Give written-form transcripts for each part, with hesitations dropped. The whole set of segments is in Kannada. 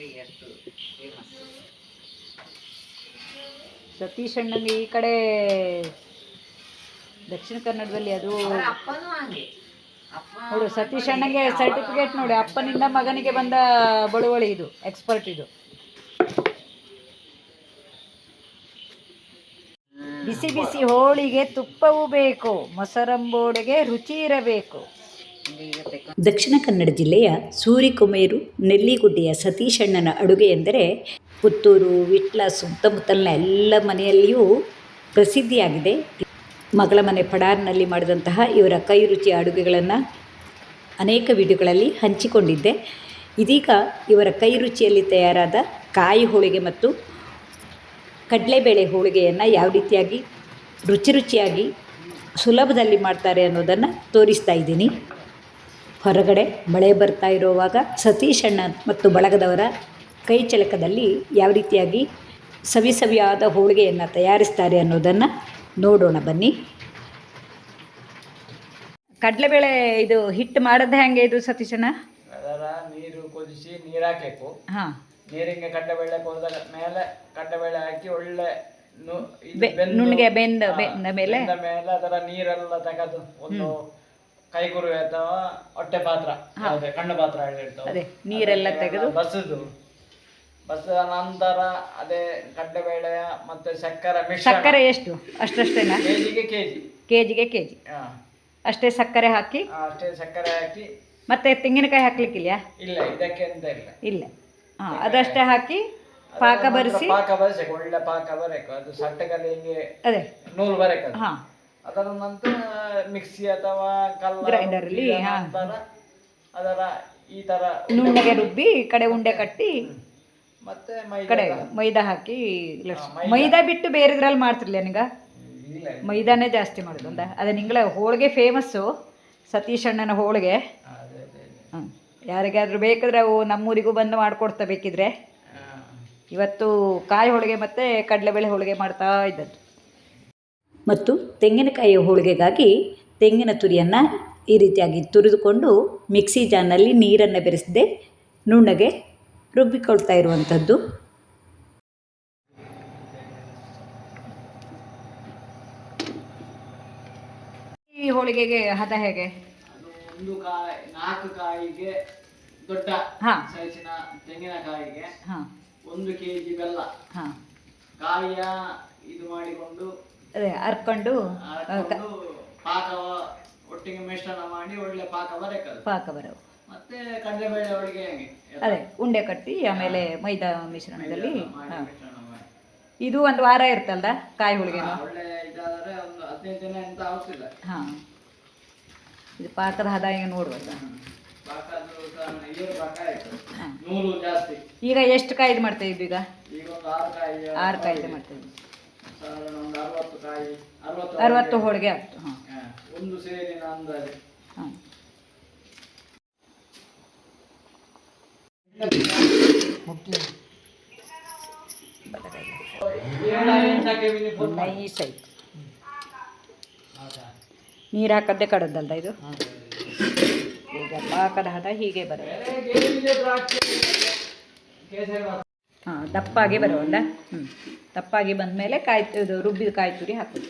ಹೋಳಿಗೆ ಅಷ್ಟು ಫೇಮಸ್. ಸತೀಶ್ ಅಣ್ಣಂಗೆ ಈ ಕಡೆ ದಕ್ಷಿಣ ಕನ್ನಡದಲ್ಲಿ ಅದು ಅಪ್ಪನೂ ಹಾಗೆ. ನೋಡು, ಸತೀಶ್ ಅಣ್ಣಂಗೆ ಸರ್ಟಿಫಿಕೇಟ್ ನೋಡಿ, ಅಪ್ಪನಿಂದ ಮಗನಿಗೆ ಬಂದ ಬಳುವಳಿ ಇದು, ಎಕ್ಸ್ಪರ್ಟ್ ಇದು. ಬಿಸಿ ಬಿಸಿ ಹೋಳಿಗೆ ತುಪ್ಪವೂ ಬೇಕು, ಮೊಸರಂಬೋಡೆಗೆ ರುಚಿ ಇರಬೇಕು. ದಕ್ಷಿಣ ಕನ್ನಡ ಜಿಲ್ಲೆಯ ಸೂರಿಕುಮೇರು ನೆಲ್ಲಿಗುಡ್ಡೆಯ ಸತೀಶಣ್ಣನ ಅಡುಗೆ ಎಂದರೆ ಪುತ್ತೂರು, ವಿಟ್ಲ ಸುತ್ತಮುತ್ತಲಿನ ಎಲ್ಲ ಮನೆಯಲ್ಲಿಯೂ ಪ್ರಸಿದ್ಧಿಯಾಗಿದೆ. ಮಗಳ ಮನೆ ಪಡಾರ್ನಲ್ಲಿ ಮಾಡಿದಂತಹ ಇವರ ಕೈ ರುಚಿಯ ಅಡುಗೆಗಳನ್ನು ಅನೇಕ ವಿಡಿಯೋಗಳಲ್ಲಿ ಹಂಚಿಕೊಂಡಿದ್ದೆ. ಇದೀಗ ಇವರ ಕೈ ರುಚಿಯಲ್ಲಿ ತಯಾರಾದ ಕಾಯಿ ಹೋಳಿಗೆ ಮತ್ತು ಕಡಲೆಬೇಳೆ ಹೋಳಿಗೆಯನ್ನು ಯಾವ ರೀತಿಯಾಗಿ ರುಚಿಯಾಗಿ ಸುಲಭದಲ್ಲಿ ಮಾಡ್ತಾರೆ ಅನ್ನೋದನ್ನು ತೋರಿಸ್ತಾ ಇದ್ದೀನಿ. ಹೊರಗಡೆ ಮಳೆ ಬರ್ತಾ ಇರುವಾಗ ಸತೀಶ್ ಅಣ್ಣ ಮತ್ತು ಬಳಗದವರ ಕೈ ಚಳಕದಲ್ಲಿ ಯಾವ ರೀತಿಯಾಗಿ ಸವಿಯಾದ ಹೋಳಿಗೆಯನ್ನು ತಯಾರಿಸ್ತಾರೆ ಅನ್ನೋದನ್ನು ನೋಡೋಣ ಬನ್ನಿ. ಕಡಲೆಬೇಳೆ ಇದು ಹಿಟ್ಟು ಮಾಡೋದು ಹೆಂಗೆ ಇದು ಸತೀಶ್ ಅಣ್ಣ? ಅದರ ನೀರು ಕುದಿಸಿ ನೀರು ಹಾಕಬೇಕು. ಹಾಂ, ನೀರಿಗೆ ಕಡಲೆಬೇಳೆ ಕೊಯ್ದ ಮೇಲೆ ಕಡಲೆಬೇಳೆ ಹಾಕಿ ಒಳ್ಳೆ ನುಣ್ಣಗೆ ಬೆಂದ ಮೇಲೆ ಅದರ ನೀರೆಲ್ಲ ತೆಗೆದು ಒಂದು ಕೈಗುರುವೆ ಅಥವಾ ಹೊಟ್ಟೆ ಪಾತ್ರ, ಕಣ್ಣು ಪಾತ್ರ ಇರ್ತವೆ, ಅದೇ ನೀರೆಲ್ಲ ತೆಗೆದು ಬಸದ ನಂತರ ಅದೇ ಕಡಲೆಬೇಳೆ ಮತ್ತೆ ಸಕ್ಕರೆ ಎಷ್ಟು ಅಷ್ಟೇನಾ? ಕೆಜಿಗೆ ಕೆಜಿ ಅಷ್ಟೇ ಸಕ್ಕರೆ ಹಾಕಿ ಮತ್ತೆ ತೆಂಗಿನಕಾಯಿ ಹಾಕ್ಲಿಕ್ಕಿಲ್ಲ? ಇಲ್ಲ, ಇದಕ್ಕೆ ಎಂತ ಇಲ್ಲ. ಹಾಂ, ಅದಷ್ಟೇ ಹಾಕಿ ಪಾಕ ಬರಿಸಿ ಒಳ್ಳೆ ಪಾಕ ಬರಬೇಕು. ಅದು ಸಟ್ಟಗಲ್ಲಿ ಹಿಂಗೆ ಅದೇ ನೂಲು ಬರಬೇಕು. ಹಾಂ, ಅದರ ನಂತರ ಮಿಕ್ಸಿ ಅಥವಾ ಗ್ರೈಂಡರಲ್ಲಿ ಅದರ ಈ ತರ ನುಣ್ಣಗೆ ರುಬ್ಬಿ ಕಡೆ ಉಂಡೆ ಕಟ್ಟಿ ಮತ್ತೆ ಕಡೆ ಮೈದಾ ಹಾಕಿ. ಮೈದಾ ಬಿಟ್ಟು ಬೇರೆ ಇದ್ರಲ್ಲಿ ಮಾಡ್ತಿರ್ಲಿಲ್ಲ ನಿಂಗ? ಮೈದಾನೇ ಜಾಸ್ತಿ ಮಾಡೋದು ಅಂದ. ಅದೇ ನಿಂಗಳ ಹೋಳಿಗೆ ಫೇಮಸ್ಸು, ಸತೀಶ್ ಅಣ್ಣನ ಹೋಳಿಗೆ. ಹ್ಞೂ, ಯಾರಿಗಾದ್ರೂ ಬೇಕಾದ್ರೆ ಅವು ನಮ್ಮೂರಿಗೂ ಬಂದು ಮಾಡಿಕೊಡ್ತಾ ಬೇಕಿದ್ರೆ. ಇವತ್ತು ಕಾಯಿ ಹೋಳಿಗೆ ಮತ್ತು ಕಡಲೆಬೇಳೆ ಹೋಳಿಗೆ ಮಾಡ್ತಾ ಇದ್ದದ್ದು. ಮತ್ತು ತೆಂಗಿನಕಾಯಿಯ ಹೋಳಿಗೆಗಾಗಿ ತೆಂಗಿನ ತುರಿಯನ್ನು ಈ ರೀತಿಯಾಗಿ ತುರಿದುಕೊಂಡು ಮಿಕ್ಸಿ ಜಾರ್ನಲ್ಲಿ ನೀರನ್ನು ಬೆರೆಸದೆ ನುಣ್ಣಗೆ ರುಬ್ಬಿಕೊಳ್ತಾ ಇರುವಂಥದ್ದು. ಈ ಹೋಳಿಗೆಗೆ ಹದ ಹೇಗೆ? ಒಂದು 4 ಕಾಯಿಗೆ ದೊಡ್ಡ ಸೈಜಿನ ತೆಂಗಿನಕಾಯಿಗೆ 1 kg ಬೆಲ್ಲ, ಕಾಯಿಯ ಇದು ಮಾಡಿಕೊಂಡು ಅದೇ ಹರ್ಕೊಂಡು ಪಾಕವ ಒಟ್ಟಿಗೆ ಮಿಶ್ರಣ ಮಾಡಿ ಒಳ್ಳೆ ಪಾಕ ಬರವು. ಮತ್ತೆ ಕಡಲೆಬೇಳೆ ಹೋಳಿಗೆ ಅದೇ ಉಂಡೆ ಕಟ್ಟಿ ಆಮೇಲೆ ಮೈದಾ ಮಿಶ್ರಣದಲ್ಲಿ. ಇದು ಒಂದು ವಾರ ಇರ್ತಲ್ದ ಕಾಯಿ ಹೋಳಿಗೆ? ಒಳ್ಳೆ ಇದಾದರೆ ಒಂದು 15 ದಿನ ಎಂತ ಆಗ್ತಿಲ್ಲ. ಹಾಂ, ಇದು ಪಾಕದ ಹದ ಈಗ ನೋಡುವಾಗ ಜಾಸ್ತಿ. ಈಗ ಎಷ್ಟು ಕಾಯ್ದು ಮಾಡ್ತೇವೆ ಈಗ? ಈಗ ಒಂದು 6 ಕಾಯ್ದು ಮಾಡ್ತೇವೆ. ಒಂದು 60 ಕಾಯಿ 60 ಹೋಳಿಗೆ ಆಗ್ತು. ಹಾಂ, ಒಂದು ಸೇರಿನ ಅಂದಾಜು. ಹಾಂ, ನೈಸ್ ಆಯ್ತು. ನೀರು ಹಾಕದ್ದೇ ಕಡದಲ್ದ ಇದು? ಈಗ ಪಾಕದ ಹದ ಹೀಗೆ ಬರುತ್ತೆ. ಹಾಂ, ದಪ್ಪಾಗಿ ಬರೋಲ್ಲ. ದಪ್ಪಾಗಿ ಬಂದಮೇಲೆ ಇದು ರುಬ್ಬಿದ ಕಾಯಿ ತುರಿ ಹಾಕೋದು.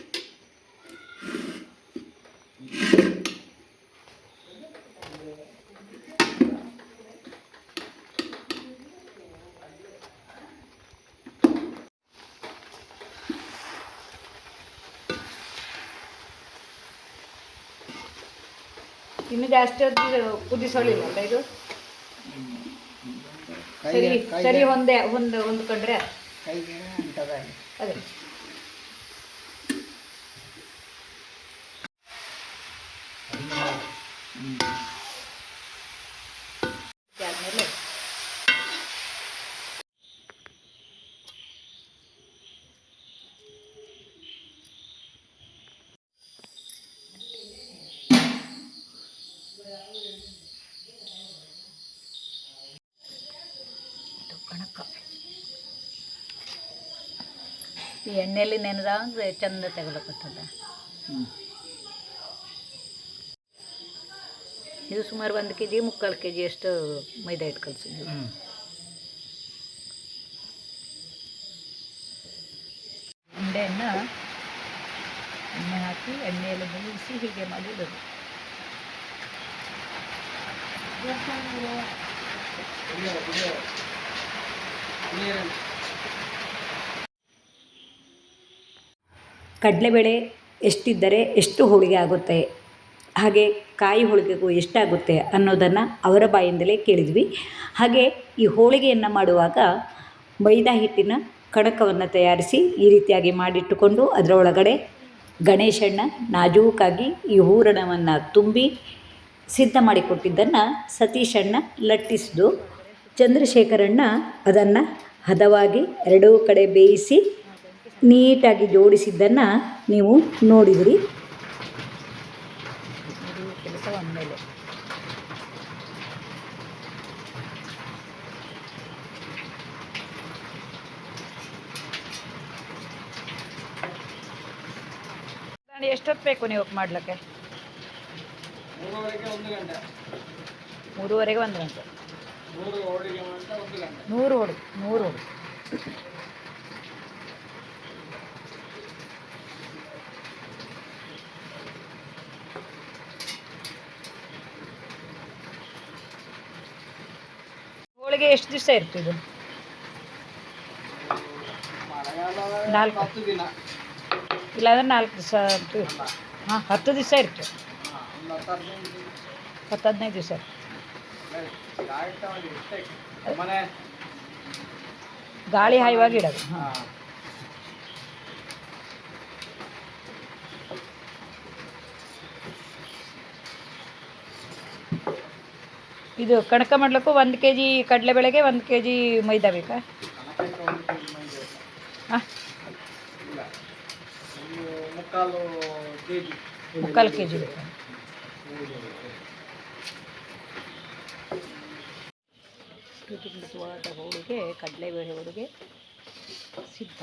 ಇನ್ನು ಜಾಸ್ತಿ ಹೊತ್ತು ಕುದಿಸೋಳಿಲ್ಲ ಅಲ್ಲ ಇದು? ಸರಿ ಹೊಂದ್ಕೊಂಡ್ರೆ ಅದೇ. ಆದ್ಮೇಲೆ ಈ ಎಣ್ಣೆಯಲ್ಲಿ ನೆನೆದಾಗ ಚಂದ ತೆಗಲಕತ್ತದ. ಇದು ಸುಮಾರು 1 kg 3/4 kg ಅಷ್ಟು ಮೈದಾ ಹಿಟ್ಟು ಕಲಿಸಿದ್ವಿ. ಬೇಳೆಯನ್ನು ಎಣ್ಣೆ ಹಾಕಿ ಎಣ್ಣೆಯಲ್ಲಿ ಮುಳುಗಿಸಿ ಹೀಗೆ ಮಾಡಿಡೋದು. ಕಡಲೆಬೇಳೆ ಎಷ್ಟಿದ್ದರೆ ಎಷ್ಟು ಹೋಳಿಗೆ ಆಗುತ್ತೆ, ಹಾಗೆ ಕಾಯಿ ಹೋಳಿಗೆಗೂ ಎಷ್ಟಾಗುತ್ತೆ ಅನ್ನೋದನ್ನು ಅವರ ಬಾಯಿಂದಲೇ ಕೇಳಿದ್ವಿ. ಹಾಗೆ ಈ ಹೋಳಿಗೆಯನ್ನು ಮಾಡುವಾಗ ಮೈದಾ ಹಿಟ್ಟಿನ ಕಣಕವನ್ನು ತಯಾರಿಸಿ ಈ ರೀತಿಯಾಗಿ ಮಾಡಿಟ್ಟುಕೊಂಡು ಅದರ ಒಳಗಡೆ ಗಣೇಶಣ್ಣ ನಾಜೂಕಾಗಿ ಈ ಹೂರಣವನ್ನು ತುಂಬಿ ಸಿದ್ಧ ಮಾಡಿಕೊಟ್ಟಿದ್ದನ್ನು ಸತೀಶಣ್ಣ ಲಟ್ಟಿಸಿದು, ಚಂದ್ರಶೇಖರಣ್ಣ ಅದನ್ನು ಹದವಾಗಿ ಎರಡೂ ಕಡೆ ಬೇಯಿಸಿ ನೀಟಾಗಿ ಜೋಡಿಸಿದ್ದನ್ನು ನೀವು ನೋಡಿದಿರಿ. ಇದು ಕೆಲಸ ಒಂದಮೇಲೆ ಎಷ್ಟೊತ್ತು ಬೇಕು ನೀವು ಮಾಡ್ಲಿಕ್ಕೆ? 3:30ಗೆ 1 ಗಂಟೆ. 3:30ಗೆ 1 ಗಂಟೆ. 100 ಹೋಳಿಗೆ ಅಂತ 1 ಗಂಟೆ. 100 ಹೋಳಿಗೆ 100 ಹೋಳಿಗೆ. ಹೋಳಿಗೆ ಎಷ್ಟು ದಿವಸ ಇರ್ತು ಇದು? ಮಳೆಗಾಲ 10 ದಿನ. ಇಲ್ಲಾಂದ್ರೆ 4 ದಿವಸ ಅಂತೂ ಇರ್ತದೆ. ಹಾಂ 10 ದಿವಸ ಇರ್ತದೆ. ಒಂದು 10-15 ದಿವಸ. ಮನೆ ಗಾಳಿ ಹಾಯುವಾಗಿ ಇಡೋದು. ಹಾಂ ಇದು ಕಣಕ ಮಾಡ್ಲಿಕ್ಕೂ 1 kg ಕಡಲೆಬೇಳೆಗೆ 1 kg ಮೈದಾ ಬೇಕಾ? ಹಾಂ ಮುಕ್ಕಾಲು ಕೆ ಜಿ ಬೇಕಾ? ಮೃದುವಾದ ಹೋಳಿಗೆ, ಕಡಲೆಬೇಳೆ ಹೋಳಿಗೆ ಸಿದ್ಧ.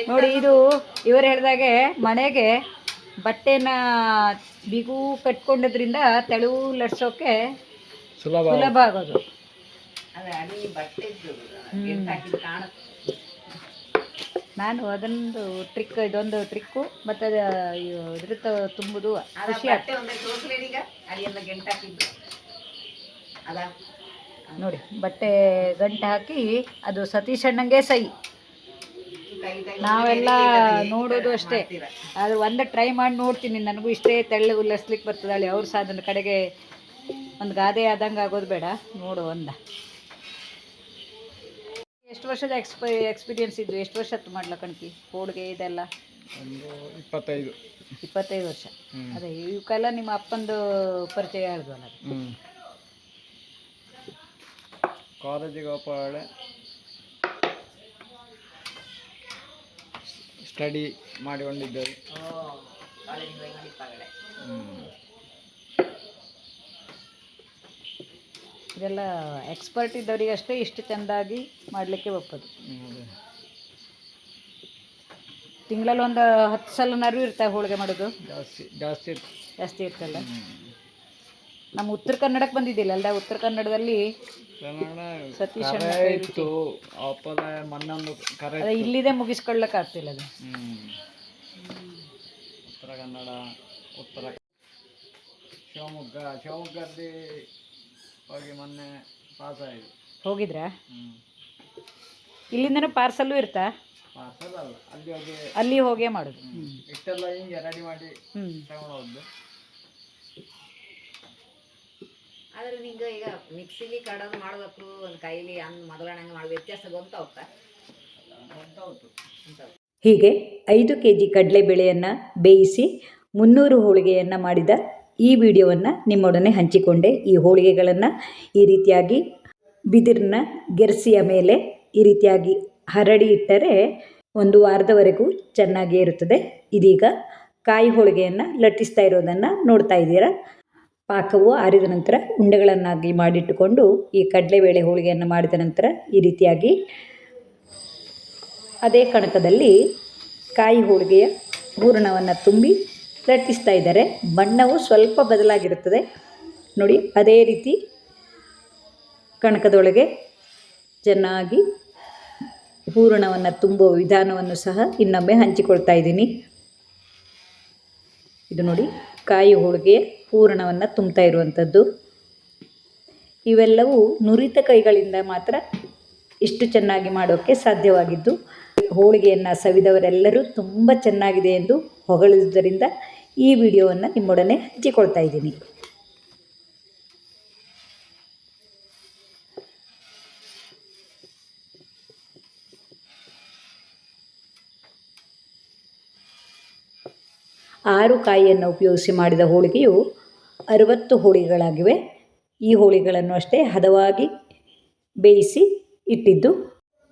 ನೋಡಿ, ಇದು ಇವರು ಹೇಳಿದಾಗೆ ಮನೆಗೆ ಬಟ್ಟೆನ ಬಿಗು ಕಟ್ಕೊಂಡದ್ರಿಂದ ತೆಳು ಲಟ್ಸೋಕೆ ಸುಲಭ ಆಗೋದು. ನಾನು ಅದೊಂದು ಟ್ರಿಕ್, ಇದೊಂದು ಟ್ರಿಕ್ಕು, ಮತ್ತು ಇದ್ರ ತುಂಬುದು ಖುಷಿ ನೋಡಿ. ಬಟ್ಟೆ ಗಂಟೆ ಹಾಕಿ ಅದು ಸತೀಶ್ ಅಣ್ಣಂಗೆ ಸೈ. ನಾವೆಲ್ಲ ನೋಡೋದು ಅಷ್ಟೇ. ಅದು ಒಂದು ಟ್ರೈ ಮಾಡಿ ನೋಡ್ತೀನಿ, ನನಗೂ ಇಷ್ಟೇ ತೆಳ್ಳಗೆ ಉಲ್ಲಸ್ಲಿಕ್ಕೆ ಬರ್ತದೆ. ಅವ್ರು ಸಹ ಅದನ್ನ ಕಡೆಗೆ ಒಂದು ಗಾದೆ ಆದಂಗೆ ಆಗೋದು ಬೇಡ. ನೋಡು ಒಂದ. ಎಷ್ಟು ವರ್ಷದ ಎಕ್ಸ್ಪೀರಿಯನ್ಸ್ ಇದ್ದು? ಎಷ್ಟು ವರ್ಷ ಆಯ್ತು ಮಾಡ್ಲಕ್ಕಣ್ಕಿ ಹೋಳಿಗೆ ಇದೆಲ್ಲ? 25 ವರ್ಷ. ಅದೇ ಇವಕ್ಕೆಲ್ಲ ನಿಮ್ಮ ಅಪ್ಪಂದು ಪರಿಚಯ ಹೇಳಿದ್ವಲ್ಲ. ಕಾಲೇಜಿಗೆ ಹೋಪಾಳೆ ಸ್ಟಡಿ ಮಾಡಿಕೊಂಡಿದ್ದರು. ಇದೆಲ್ಲ ಎಕ್ಸ್ಪರ್ಟ್ ಇದ್ದವರಿಗೆ ಅಷ್ಟೇ ಇಷ್ಟು ಚೆಂದಾಗಿ ಮಾಡಲಿಕ್ಕೆ ಒಪ್ಪೋದು. ತಿಂಗಳಲ್ಲಿ ಒಂದು 10 ಸಲನಾರು ಇರ್ತಾವೆ ಹೋಳಿಗೆ ಮಾಡೋದು. ಜಾಸ್ತಿ ಇರ್ತಲ್ಲ. ನಮ್ಮ ಉತ್ತರ ಕನ್ನಡಕ್ಕೆ ಬಂದಿದ್ದಿಲ್ಲ ಅಲ್ದ? ಉತ್ತರ ಕನ್ನಡದಲ್ಲಿ ಸತೀಶ್ ಇಲ್ಲಿದೆ ಮುಗಿಸ್ಕೊಳ್ಳಕ್ಕೆ ಆಗ್ತಿಲ್ಲ ಅದು. ಉತ್ತರ ಕನ್ನಡ, ಶಿವಮೊಗ್ಗದಲ್ಲಿ ಹೋಗಿ ಮೊನ್ನೆ ಪಾಸ್ ಆಯಿತು. ಹೋಗಿದ್ರಾ? ಇಲ್ಲಿಂದನೂ ಪಾರ್ಸಲ್ಲು ಇರ್ತಾ? ಪಾರ್ಸಲ್ ಅಲ್ಲ, ಅಲ್ಲಿ ಹೋಗೇ ಮಾಡೋದು. ಇಷ್ಟೆಲ್ಲ ಹಿಂಗೆ ರೆಡಿ ಮಾಡಿ ತಗೊಂಡೋದ್ದು. ಆದ್ರೆ ನಿಂಗೆ ಈಗ ಮಿಕ್ಸಿಲಿ ಕಡೋದು ಮಾಡಬೇಕು, ಒಂದು ಕೈಲಿ ಮೊದಲನಂಗೆ ಮಾಡಿ ವ್ಯತ್ಯಾಸ ಗೊತ್ತಾಗ್ತಾ? ಹೀಗೆ 5 kg ಕಡಲೆಬೇಳೆಯನ್ನು ಬೇಯಿಸಿ 300 ಹೋಳಿಗೆಯನ್ನು ಮಾಡಿದ ಈ ವಿಡಿಯೋವನ್ನು ನಿಮ್ಮೊಡನೆ ಹಂಚಿಕೊಂಡೆ. ಈ ಹೋಳಿಗೆಗಳನ್ನು ಈ ರೀತಿಯಾಗಿ ಬಿದಿರಿನ ಗೆರಸಿಯ ಮೇಲೆ ಈ ರೀತಿಯಾಗಿ ಹರಡಿ ಇಟ್ಟರೆ 1 ವಾರದವರೆಗೂ ಚೆನ್ನಾಗೇ ಇರುತ್ತದೆ. ಇದೀಗ ಕಾಯಿ ಹೋಳಿಗೆಯನ್ನು ಲಟ್ಟಿಸ್ತಾ ಇರೋದನ್ನು ನೋಡ್ತಾ ಇದ್ದೀರಾ. ಪಾಕವು ಆರಿದ ನಂತರ ಉಂಡೆಗಳನ್ನಾಗಿ ಮಾಡಿಟ್ಟುಕೊಂಡು ಈ ಕಡಲೆಬೇಳೆ ಹೋಳಿಗೆಯನ್ನು ಮಾಡಿದ ನಂತರ ಈ ರೀತಿಯಾಗಿ ಅದೇ ಕಣಕದಲ್ಲಿ ಕಾಯಿ ಹೋಳಿಗೆಯ ಹೂರಣವನ್ನು ತುಂಬಿ ಲಟ್ಟಿಸ್ತಾ ಇದ್ದಾರೆ. ಬಣ್ಣವು ಸ್ವಲ್ಪ ಬದಲಾಗಿರುತ್ತದೆ ನೋಡಿ. ಅದೇ ರೀತಿ ಕಣಕದೊಳಗೆ ಚೆನ್ನಾಗಿ ಹೂರಣವನ್ನು ತುಂಬುವ ವಿಧಾನವನ್ನು ಸಹ ಇನ್ನೊಮ್ಮೆ ಹಂಚಿಕೊಳ್ತಾ ಇದ್ದೀನಿ. ಇದು ನೋಡಿ, ಕಾಯಿ ಹೋಳಿಗೆಯ ಹೂರಣವನ್ನು ತುಂಬ್ತಾ ಇರುವಂಥದ್ದು. ಇವೆಲ್ಲವೂ ನುರಿತ ಕೈಗಳಿಂದ ಮಾತ್ರ ಇಷ್ಟು ಚೆನ್ನಾಗಿ ಮಾಡೋಕ್ಕೆ ಸಾಧ್ಯವಾಗಿದ್ದು, ಹೋಳಿಗೆಯನ್ನು ಸವಿದವರೆಲ್ಲರೂ ತುಂಬ ಚೆನ್ನಾಗಿದೆ ಎಂದು ಹೊಗಳಿದ್ದರಿಂದ ಈ ವಿಡಿಯೋವನ್ನು ನಿಮ್ಮೊಡನೆ ಹಂಚಿಕೊಳ್ತಾ ಇದ್ದೀನಿ. ಆರು ಕಾಯಿಯನ್ನು ಉಪಯೋಗಿಸಿ ಮಾಡಿದ ಹೋಳಿಗೆಯು 60 ಹೋಳಿಗೆಗಳಾಗಿವೆ. ಈ ಹೋಳಿಗೆಗಳನ್ನು ಅಷ್ಟೇ ಹದವಾಗಿ ಬೇಯಿಸಿ ಇಟ್ಟಿದ್ದು.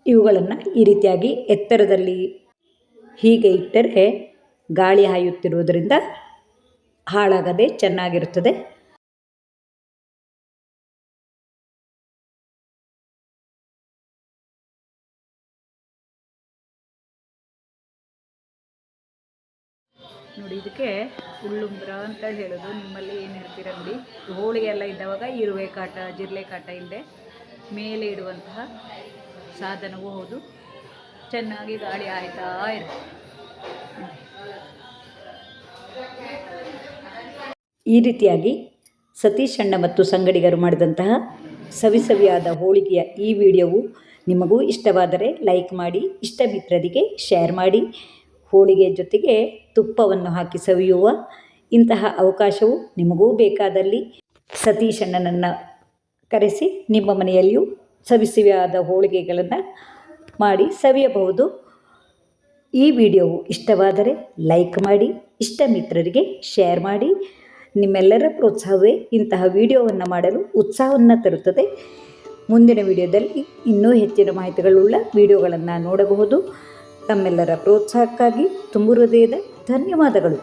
ಇವುಗಳನ್ನು ಈ ರೀತಿಯಾಗಿ ಎತ್ತರದಲ್ಲಿ ಹೀಗೆ ಇಟ್ಟರೆ ಗಾಳಿ ಹಾಯುತ್ತಿರುವುದರಿಂದ ಹಾಳಾಗದೆ ಚೆನ್ನಾಗಿರುತ್ತದೆ. ನೋಡಿ, ಇದಕ್ಕೆ ಉಳ್ಳುಂಬ್ರ ಅಂತ ಹೇಳೋದು. ನಿಮ್ಮಲ್ಲಿ ಏನು ಹೇಳ್ತೀರ ನೋಡಿ. ಹೋಳಿಗೆ ಎಲ್ಲ ಇದ್ದವಾಗ ಇರುವೆ ಕಾಟ, ಜಿರಳೆ ಕಾಟ ಇಲ್ಲದೆ ಮೇಲೆ ಇಡುವಂತಹ ಸಾಧನವೂ ಹೌದು. ಚೆನ್ನಾಗಿ ಗಾಳಿ ಆಯ್ತಾ ಇರುತ್ತೆ. ಈ ರೀತಿಯಾಗಿ ಸತೀಶ್ ಅಣ್ಣ ಮತ್ತು ಸಂಗಡಿಗರು ಮಾಡಿದಂತಹ ಸವಿಸವಿಯಾದ ಹೋಳಿಗೆಯ ಈ ವಿಡಿಯೋವು ನಿಮಗೂ ಇಷ್ಟವಾದರೆ ಲೈಕ್ ಮಾಡಿ, ಇಷ್ಟ ಮಿತ್ರರಿಗೆ ಶೇರ್ ಮಾಡಿ. ಹೋಳಿಗೆ ಜೊತೆಗೆ ತುಪ್ಪವನ್ನು ಹಾಕಿ ಸವಿಯುವ ಇಂತಹ ಅವಕಾಶವು ನಿಮಗೂ ಬೇಕಾದಲ್ಲಿ ಸತೀಶ್ ಅಣ್ಣನನ್ನು ಕರೆಸಿ ನಿಮ್ಮ ಮನೆಯಲ್ಲಿಯೂ ಸವಿಸವಿಯಾದ ಹೋಳಿಗೆಗಳನ್ನು ಮಾಡಿ ಸವಿಯಬಹುದು. ಈ ವಿಡಿಯೋವು ಇಷ್ಟವಾದರೆ ಲೈಕ್ ಮಾಡಿ, ಇಷ್ಟ ಮಿತ್ರರಿಗೆ ಶೇರ್ ಮಾಡಿ. ನಿಮ್ಮೆಲ್ಲರ ಪ್ರೋತ್ಸಾಹವೇ ಇಂತಹ ವಿಡಿಯೋವನ್ನು ಮಾಡಲು ಉತ್ಸಾಹವನ್ನು ತರುತ್ತದೆ. ಮುಂದಿನ ವಿಡಿಯೋದಲ್ಲಿ ಇನ್ನೂ ಹೆಚ್ಚಿನ ಮಾಹಿತಿಗಳುಳ್ಳ ವಿಡಿಯೋಗಳನ್ನು ನೋಡಬಹುದು. ತಮ್ಮೆಲ್ಲರ ಪ್ರೋತ್ಸಾಹಕ್ಕಾಗಿ ತುಂಬು ಹೃದಯದ ಧನ್ಯವಾದಗಳು.